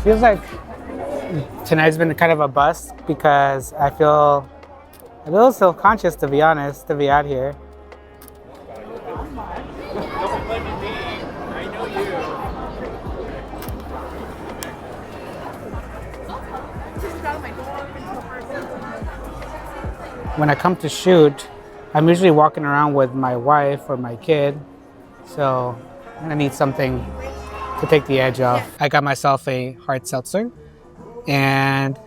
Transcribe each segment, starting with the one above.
Feels like tonight's been kind of a bust because I feel a little self-conscious, to be honest, to be out here. When I come to shoot, I'm usually walking around with my wife or my kid, so I'm gonna need something to take the edge off. I got myself a hard seltzer, and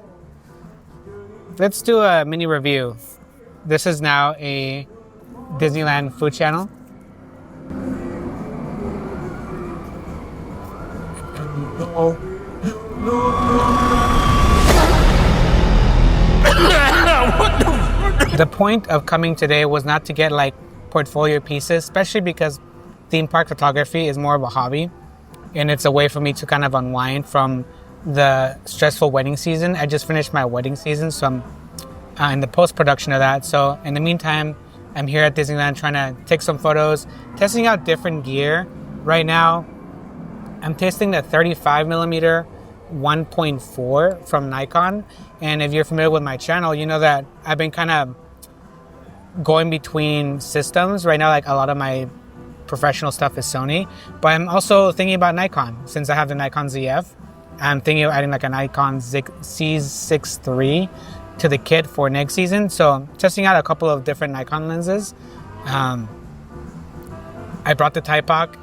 let's do a mini review. This is now a Disneyland food channel. The point of coming today was not to get like portfolio pieces, especially because theme park photography is more of a hobby and it's a way for me to kind of unwind from the stressful wedding season. I just finished my wedding season, so I'm in the post-production of that. So in the meantime, I'm here at Disneyland trying to take some photos, testing out different gear. Right now, I'm testing the 35mm 1.4 from Nikon. And if you're familiar with my channel, you know that I've been kind of going between systems. Right now, like a lot of my professional stuff is Sony, but I'm also thinking about Nikon. Since I have the Nikon ZF, I'm thinking of adding like a Nikon Z6 III to the kit for next season. So I'm testing out a couple of different Nikon lenses. I brought the Typoc.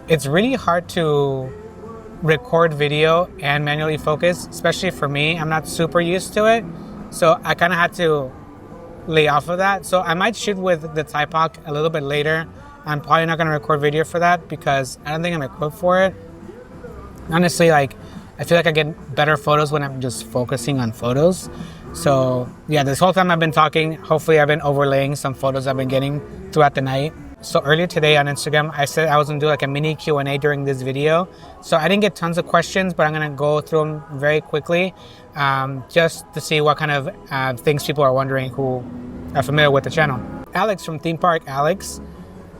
It's really hard to record video and manually focus, especially for me. I'm not super used to it, so I kind of had to lay off of that. So I might shoot with the Typoc a little bit later. I'm probably not going to record video for that because I don't think I'm equipped for it. Honestly, like I feel like I get better photos when I'm just focusing on photos. So yeah, this whole time I've been talking, hopefully I've been overlaying some photos I've been getting throughout the night. So earlier today on Instagram, I said I was going to do like a mini Q&A during this video. So I didn't get tons of questions, but I'm going to go through them very quickly just to see what kind of things people are wondering who are familiar with the channel. Alex from Theme Park Alex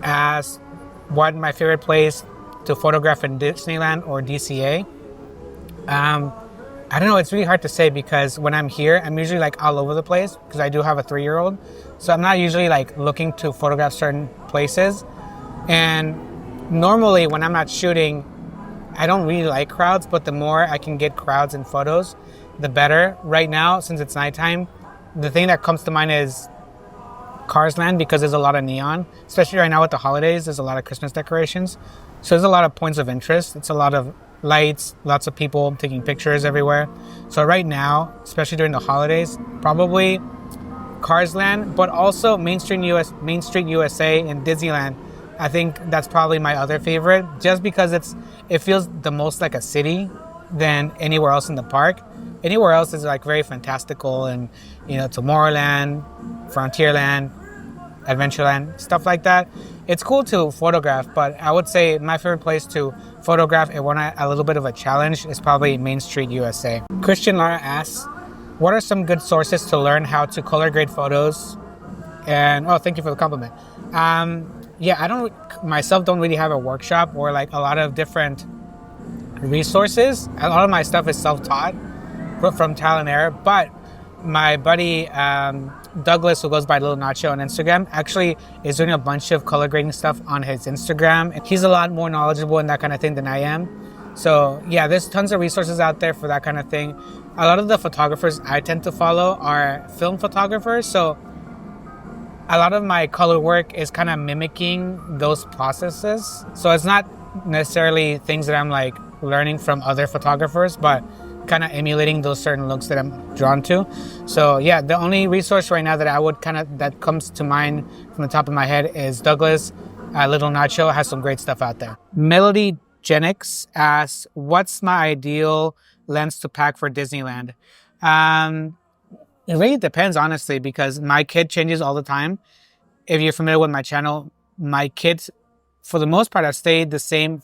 asked what my favorite place to photograph in Disneyland or DCA. I don't know, it's really hard to say because when I'm here, I'm usually like all over the place because I do have a 3-year-old. So I'm not usually like looking to photograph certain places. And normally when I'm not shooting, I don't really like crowds, but the more I can get crowds and photos, the better. Right now, since it's nighttime, the thing that comes to mind is Carsland because there's a lot of neon, especially right now with the holidays, there's a lot of Christmas decorations. So there's a lot of points of interest. It's a lot of lights, lots of people taking pictures everywhere. So right now, especially during the holidays, probably Carsland, but also Main Street USA and Disneyland. I think that's probably my other favorite, just because it feels the most like a city than anywhere else in the park. Anywhere else is like very fantastical and, you know, Tomorrowland, Frontierland, Adventureland, stuff like that. It's cool to photograph, but I would say my favorite place to photograph and want a little bit of a challenge is probably Main Street USA. Christian Lara asks, what are some good sources to learn how to color grade photos? And oh, thank you for the compliment. Yeah, I don't really have a workshop or like a lot of different resources. A lot of my stuff is self-taught from trial and error, but my buddy Douglas, who goes by Little Nacho on Instagram, actually is doing a bunch of color grading stuff on his Instagram. He's a lot more knowledgeable in that kind of thing than I am. So yeah, there's tons of resources out there for that kind of thing. A lot of the photographers I tend to follow are film photographers, so a lot of my color work is kind of mimicking those processes. So it's not necessarily things that I'm like learning from other photographers, but kind of emulating those certain looks that I'm drawn to. So yeah, the only resource right now that I would that comes to mind from the top of my head is Douglas. Little Nacho has some great stuff out there. Melody Genix asks, what's my ideal lens to pack for Disneyland? It really depends, honestly, because my kit changes all the time. If you're familiar with my channel, my kits, for the most part, have stayed the same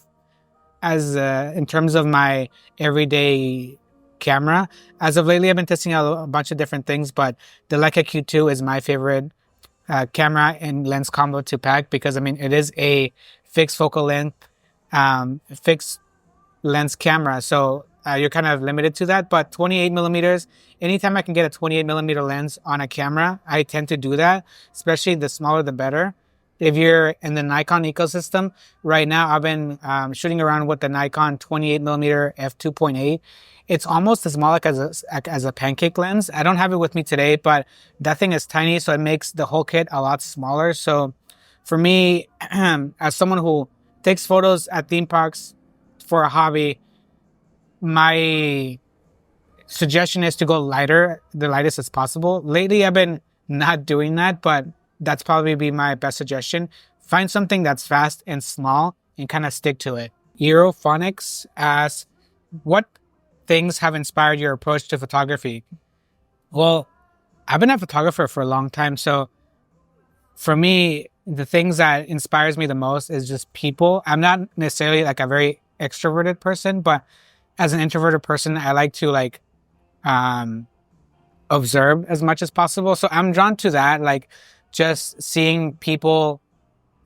as in terms of my everyday camera. As of lately, I've been testing out a bunch of different things, but the Leica Q2 is my favorite camera and lens combo to pack because, I mean, it is a fixed focal length, fixed lens camera. So you're kind of limited to that. But 28 millimeters, anytime I can get a 28 millimeter lens on a camera, I tend to do that, especially the smaller the better. If you're in the Nikon ecosystem, right now I've been shooting around with the Nikon 28 millimeter f2.8. It's almost as small as a pancake lens. I don't have it with me today, but that thing is tiny, so it makes the whole kit a lot smaller. So for me, as someone who takes photos at theme parks for a hobby, my suggestion is to go lighter, the lightest as possible. Lately, I've been not doing that, but that's probably be my best suggestion. Find something that's fast and small and kind of stick to it. Europhonics asks, what things have inspired your approach to photography? Well, I've been a photographer for a long time. So for me, the things that inspires me the most is just people. I'm not necessarily like a very extroverted person, but as an introverted person, I like to like observe as much as possible. So I'm drawn to that, like just seeing people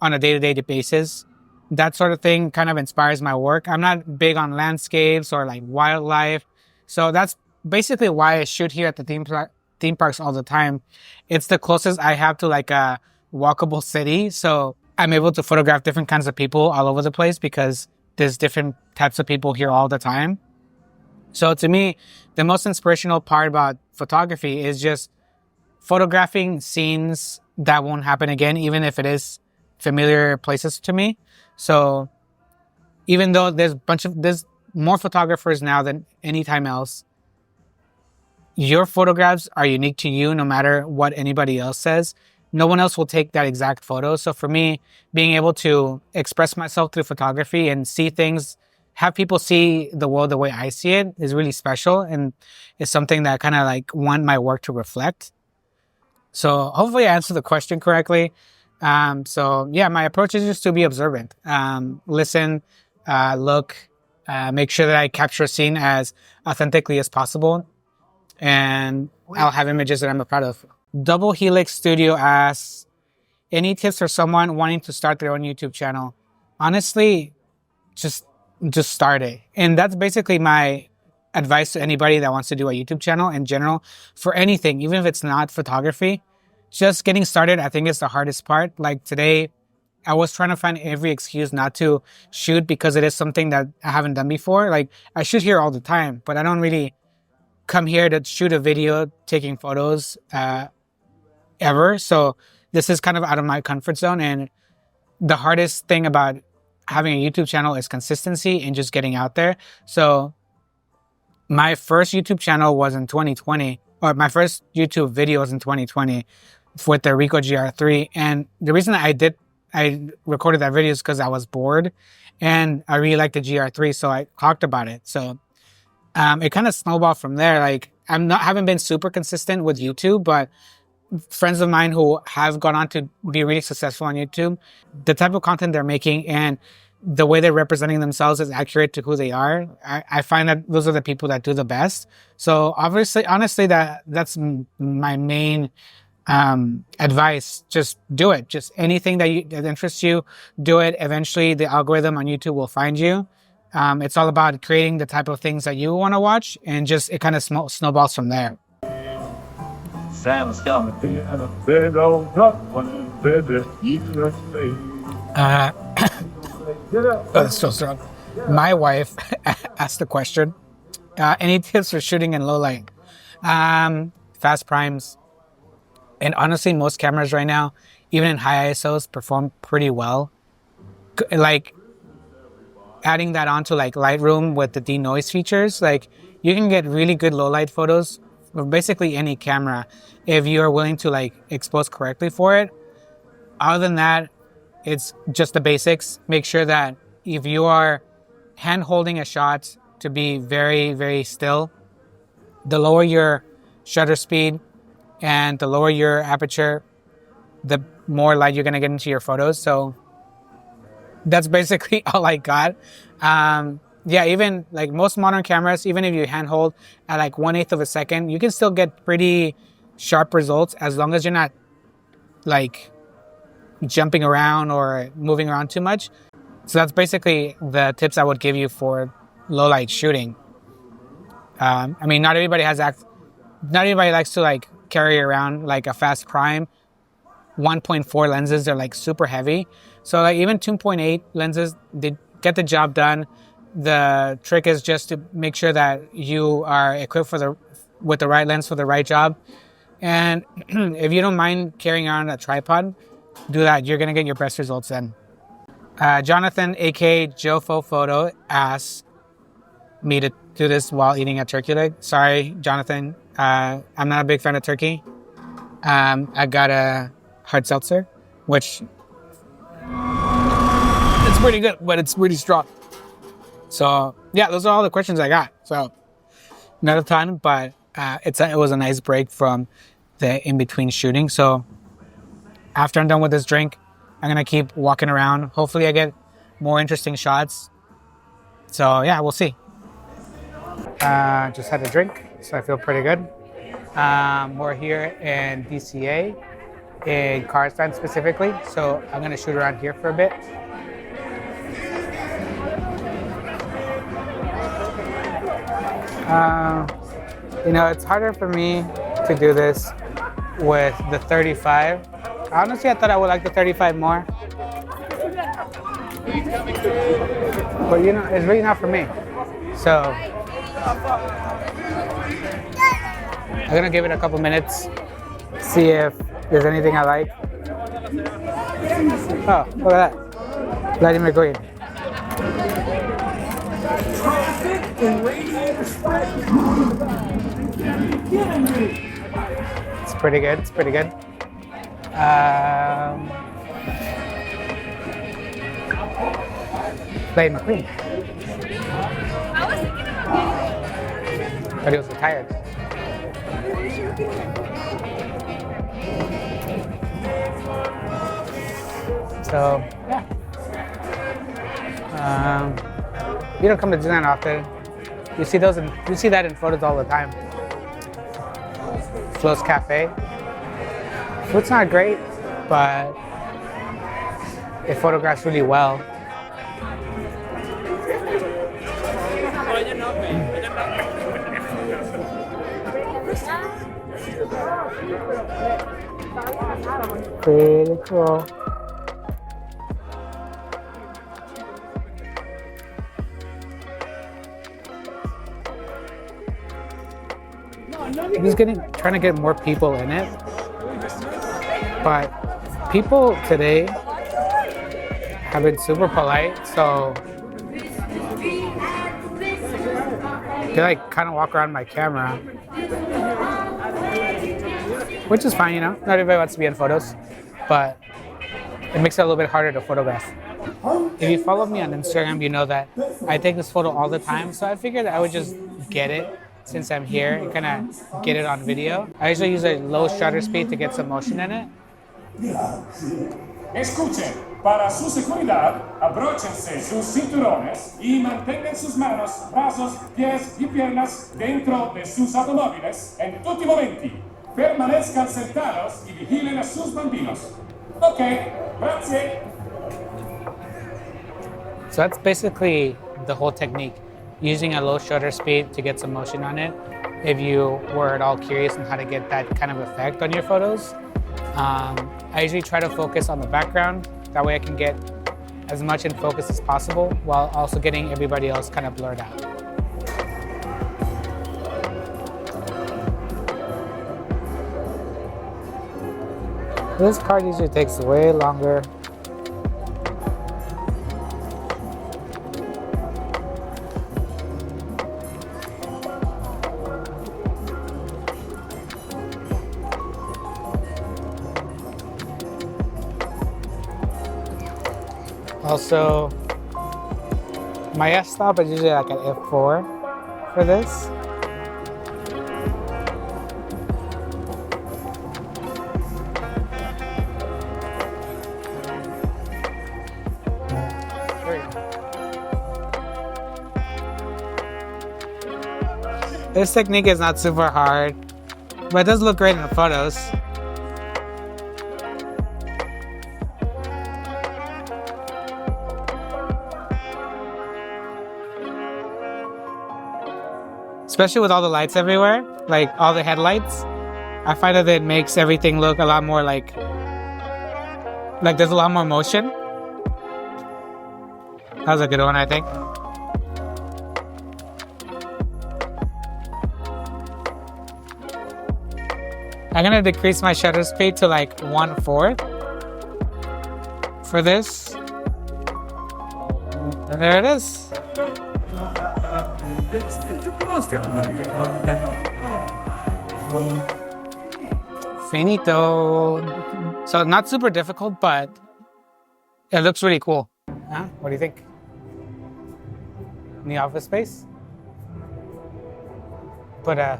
on a day-to-day basis. That sort of thing kind of inspires my work. I'm not big on landscapes or like wildlife. So that's basically why I shoot here at the theme parks all the time. It's the closest I have to like a walkable city. So I'm able to photograph different kinds of people all over the place because there's different types of people here all the time. So to me, the most inspirational part about photography is just photographing scenes that won't happen again, even if it is familiar places to me. So even though there's more photographers now than any time else, your photographs are unique to you no matter what anybody else says. No one else will take that exact photo. So for me, being able to express myself through photography and see things, have people see the world the way I see it is really special, and it's something that kind of like want my work to reflect. So hopefully I answered the question correctly. So yeah, my approach is just to be observant, listen, look, make sure that I capture a scene as authentically as possible, and I'll have images that I'm proud of. Double Helix Studio asks, any tips for someone wanting to start their own YouTube channel? Honestly, just start it. And that's basically my advice to anybody that wants to do a YouTube channel in general for anything, even if it's not photography. Just getting started, I think, is the hardest part. Like today, I was trying to find every excuse not to shoot because it is something that I haven't done before. Like I shoot here all the time, but I don't really come here to shoot a video taking photos ever. So this is kind of out of my comfort zone. And the hardest thing about having a YouTube channel is consistency and just getting out there. So my first YouTube channel was in 2020, or my first YouTube video was in 2020 with the Ricoh GR3. And the reason I recorded that video is because I was bored and I really liked the GR3. So I talked about it. So it kind of snowballed from there. Like haven't been super consistent with YouTube, but friends of mine who have gone on to be really successful on YouTube, the type of content they're making and the way they're representing themselves is accurate to who they are. I find that those are the people that do the best. So honestly, that's my main advice. Just do it. Just anything that interests you, do it. Eventually the algorithm on YouTube will find you. It's all about creating the type of things that you want to watch, and just it kind of snowballs from there. Sam's coming in a big old truck when baby Oh, that's so strong. My wife asked the question, any tips for shooting in low light? Fast primes. And honestly, most cameras right now, even in high ISOs, perform pretty well. Like adding that onto like Lightroom with the denoise features, like you can get really good low light photos with basically any camera if you are willing to like expose correctly for it. Other than that, it's just the basics. Make sure that if you are hand holding a shot to be very, very still, the lower your shutter speed and the lower your aperture, the more light you're going to get into your photos. So that's basically all I got. Yeah, even like most modern cameras, even if you handhold at like 1/8 of a second, you can still get pretty sharp results as long as you're not like jumping around or moving around too much. So that's basically the tips I would give you for low light shooting. I mean, not everybody likes to like carry around like a fast prime 1.4 lenses. They're like super heavy. So like even 2.8 lenses, they get the job done. The trick is just to make sure that you are equipped with the right lens for the right job. And if you don't mind carrying around a tripod, do that. You're gonna get your best results then. Jonathan, aka Jofo Photo, asks me to do this while eating a turkey leg. Sorry, Jonathan. I'm not a big fan of turkey. I got a hard seltzer, which it's pretty good, but it's really strong. So yeah, those are all the questions I got. So not a ton, but it was a nice break from the in-between shooting. So after I'm done with this drink, I'm gonna keep walking around. Hopefully I get more interesting shots. So yeah, we'll see. Just had a drink, so I feel pretty good. We're here in DCA, in Carsland specifically. So I'm gonna shoot around here for a bit. It's harder for me to do this with the 35. Honestly, I thought I would like the 35 more. But it's really not for me. So I'm gonna give it a couple minutes, see if there's anything I like. Oh, look at that. Vladimir McQueen. It's pretty good. It's pretty good. Vladimir McQueen. But he was retired. So yeah. You don't come to Disneyland often. You see that in photos all the time. Flo's Cafe. Food's not great, but it photographs really well. Pretty cool. I'm just trying to get more people in it, but people today have been super polite, so they like kind of walk around my camera, which is fine, Not everybody wants to be in photos, but it makes it a little bit harder to photograph. If you follow me on Instagram, you know that I take this photo all the time, so I figured I would just get it since I'm here and kind of get it on video. I usually use a low shutter speed to get some motion in it. Escuchen, para su seguridad, abróchense sus cinturones y mantengan sus manos, brazos, pies y piernas dentro de sus automóviles en tutti momenti. Permanezcan sentados y vigilen a sus bambinos. Ok, grazie. So that's basically the whole technique. Using a low shutter speed to get some motion on it. If you were at all curious on how to get that kind of effect on your photos, I usually try to focus on the background. That way I can get as much in focus as possible while also getting everybody else kind of blurred out. This card usually takes way longer. Also, my f-stop is usually like an f4 for this. This technique is not super hard, but it does look great in the photos. especially with all the lights everywhere, like all the headlights. I find that it makes everything look a lot more like there's a lot more motion. That was a good one, I think. I'm gonna decrease my shutter speed to like 1/4 for this. And there it is. Finito. So not super difficult, but it looks really cool. Huh? What do you think? In the office space? Put a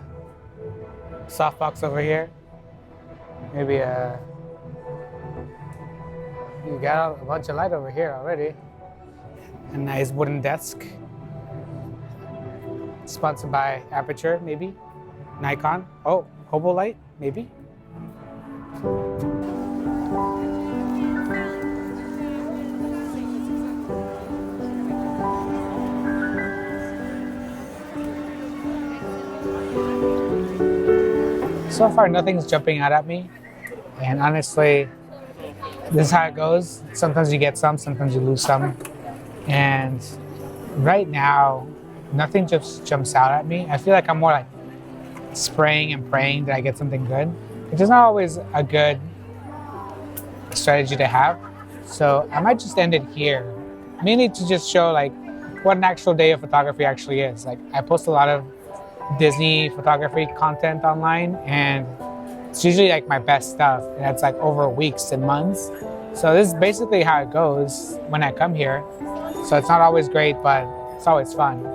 softbox over here. Maybe you got a bunch of light over here already. A nice wooden desk. Sponsored by Aperture, maybe. Nikon. Oh, Hobo light, maybe. So far, nothing's jumping out at me. And honestly, this is how it goes. Sometimes you get some, sometimes you lose some. And right now, nothing just jumps out at me. I feel like I'm more like spraying and praying that I get something good, which is not always a good strategy to have. So I might just end it here, mainly to just show like what an actual day of photography actually is. Like I post a lot of Disney photography content online, and it's usually like my best stuff, and it's like over weeks and months. So this is basically how it goes when I come here. So it's not always great, but it's always fun.